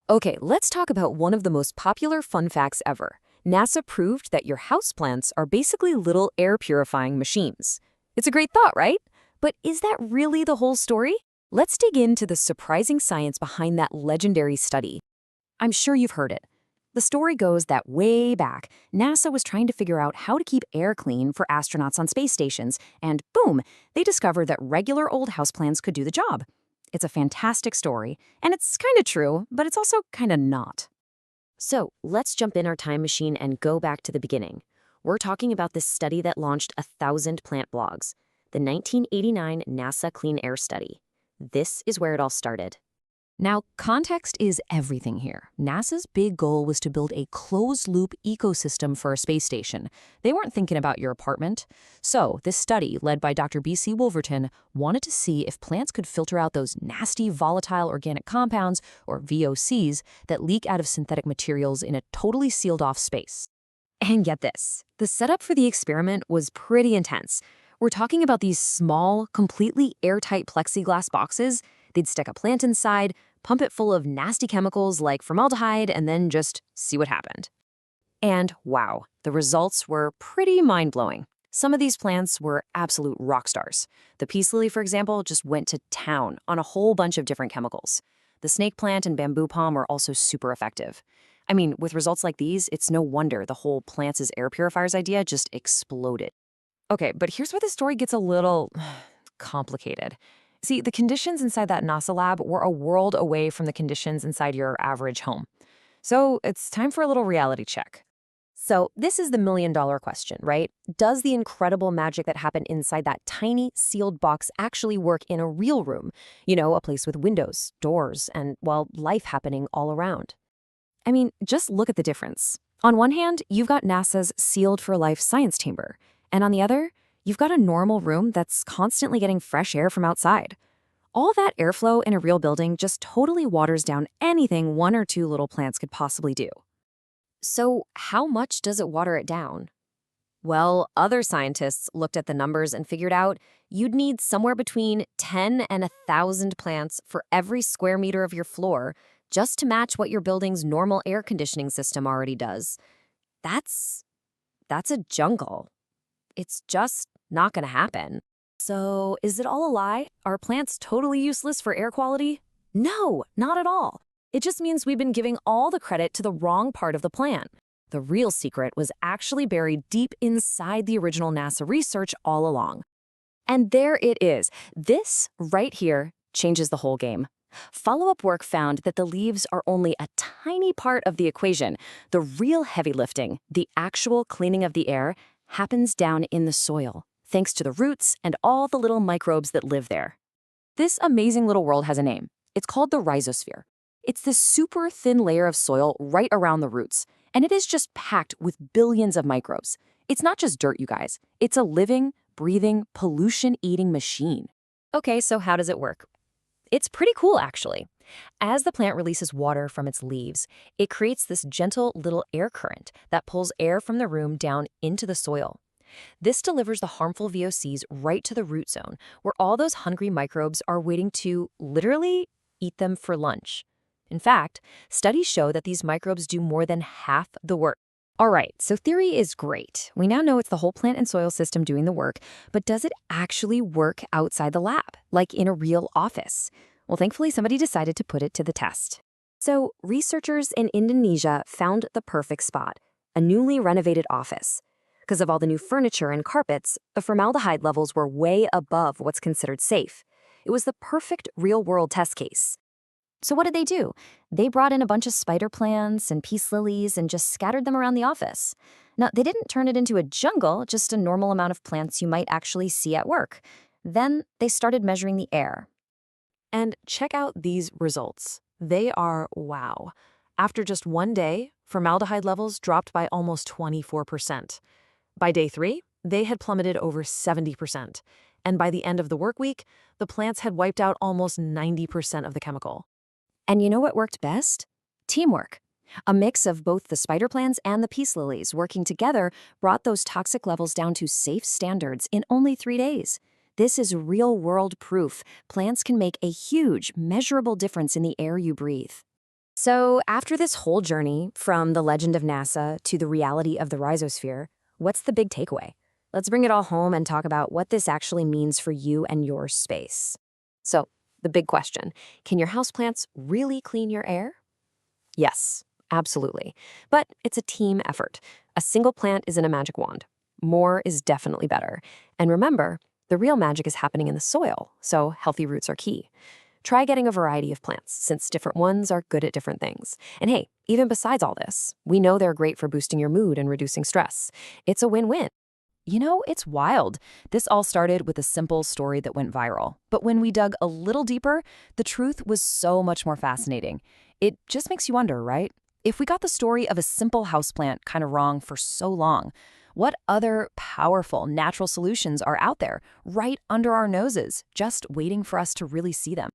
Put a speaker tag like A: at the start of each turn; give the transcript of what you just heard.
A: Okay, let's talk about one of the most popular fun facts ever. NASA proved that your houseplants are basically little air purifying machines. It's a great thought, right? But is that really the whole story? Let's dig into the surprising science behind that legendary study. I'm sure you've heard it. The story goes that way back, NASA was trying to figure out how to keep air clean for astronauts on space stations, and boom, they discovered that regular old houseplants could do the job. It's a fantastic story, and it's kind of true, but it's also kind of not. So let's jump in our time machine and go back to the beginning. We're talking about this study that launched 1,000 plant blogs, the 1989 NASA Clean Air Study. This is where it all started. Now, context is everything here. NASA's big goal was to build a closed-loop ecosystem for a space station. They weren't thinking about your apartment. So, this study, led by Dr. B.C. Wolverton, wanted to see if plants could filter out those nasty volatile organic compounds, or VOCs, that leak out of synthetic materials in a totally sealed-off space. And get this, the setup for the experiment was pretty intense. We're talking about these small, completely airtight plexiglass boxes. They'd stick a plant inside, pump it full of nasty chemicals like formaldehyde, and then just see what happened. And wow, the results were pretty mind-blowing. Some of these plants were absolute rock stars. The peace lily, for example, just went to town on a whole bunch of different chemicals. The snake plant and bamboo palm are also super effective. I mean, with results like these, it's no wonder the whole plants as air purifiers idea just exploded. Okay, but here's where the story gets a little complicated. See, the conditions inside that NASA lab were a world away from the conditions inside your average home. So it's time for a little reality check. So this is the million-dollar question, right? Does the incredible magic that happened inside that tiny sealed box actually work in a real room? You know, a place with windows, doors, and, well, life happening all around. I mean, just look at the difference. On one hand, you've got NASA's Sealed for Life science chamber, and on the other, you've got a normal room that's constantly getting fresh air from outside. All that airflow in a real building just totally waters down anything one or two little plants could possibly do. So how much does it water it down? Well, other scientists looked at the numbers and figured out you'd need somewhere between 10 and 1,000 plants for every square meter of your floor just to match what your building's normal air conditioning system already does. That's a jungle. It's just not going to happen. So, is it all a lie? Are plants totally useless for air quality? No, not at all. It just means we've been giving all the credit to the wrong part of the plant. The real secret was actually buried deep inside the original NASA research all along. And there it is. This, right here, changes the whole game. Follow-up work found that the leaves are only a tiny part of the equation. The real heavy lifting, the actual cleaning of the air, happens down in the soil, thanks to the roots and all the little microbes that live there. This amazing little world has a name. It's called the rhizosphere. It's this super thin layer of soil right around the roots, and it is just packed with billions of microbes. It's not just dirt, you guys. It's a living, breathing, pollution-eating machine. Okay, so how does it work? It's pretty cool, actually. As the plant releases water from its leaves, it creates this gentle little air current that pulls air from the room down into the soil. This delivers the harmful VOCs right to the root zone, where all those hungry microbes are waiting to, literally, eat them for lunch. In fact, studies show that these microbes do more than half the work. All right, so theory is great. We now know it's the whole plant and soil system doing the work, but does it actually work outside the lab, like in a real office? Well, thankfully, somebody decided to put it to the test. So, researchers in Indonesia found the perfect spot, a newly renovated office. Because of all the new furniture and carpets, the formaldehyde levels were way above what's considered safe. It was the perfect real-world test case. So what did they do? They brought in a bunch of spider plants and peace lilies and just scattered them around the office. Now, they didn't turn it into a jungle, just a normal amount of plants you might actually see at work. Then they started measuring the air. And check out these results. They are wow. After just one day, formaldehyde levels dropped by almost 24%. By day 3, they had plummeted over 70%. And by the end of the work week, the plants had wiped out almost 90% of the chemical. And you know what worked best? Teamwork. A mix of both the spider plants and the peace lilies working together brought those toxic levels down to safe standards in only 3 days. This is real-world proof plants can make a huge, measurable difference in the air you breathe. So, after this whole journey from the legend of NASA to the reality of the rhizosphere, what's the big takeaway? Let's bring it all home and talk about what this actually means for you and your space. So, the big question, can your houseplants really clean your air? Yes, absolutely. But it's a team effort. A single plant isn't a magic wand. More is definitely better. And remember, the real magic is happening in the soil, so healthy roots are key. Try getting a variety of plants, since different ones are good at different things. And hey, even besides all this, we know they're great for boosting your mood and reducing stress. It's a win-win.
B: It's wild. This all started with a simple story that went viral. But when we dug a little deeper, the truth was so much more fascinating. It just makes you wonder, right? If we got the story of a simple houseplant kind of wrong for so long, what other powerful natural solutions are out there right under our noses, just waiting for us to really see them?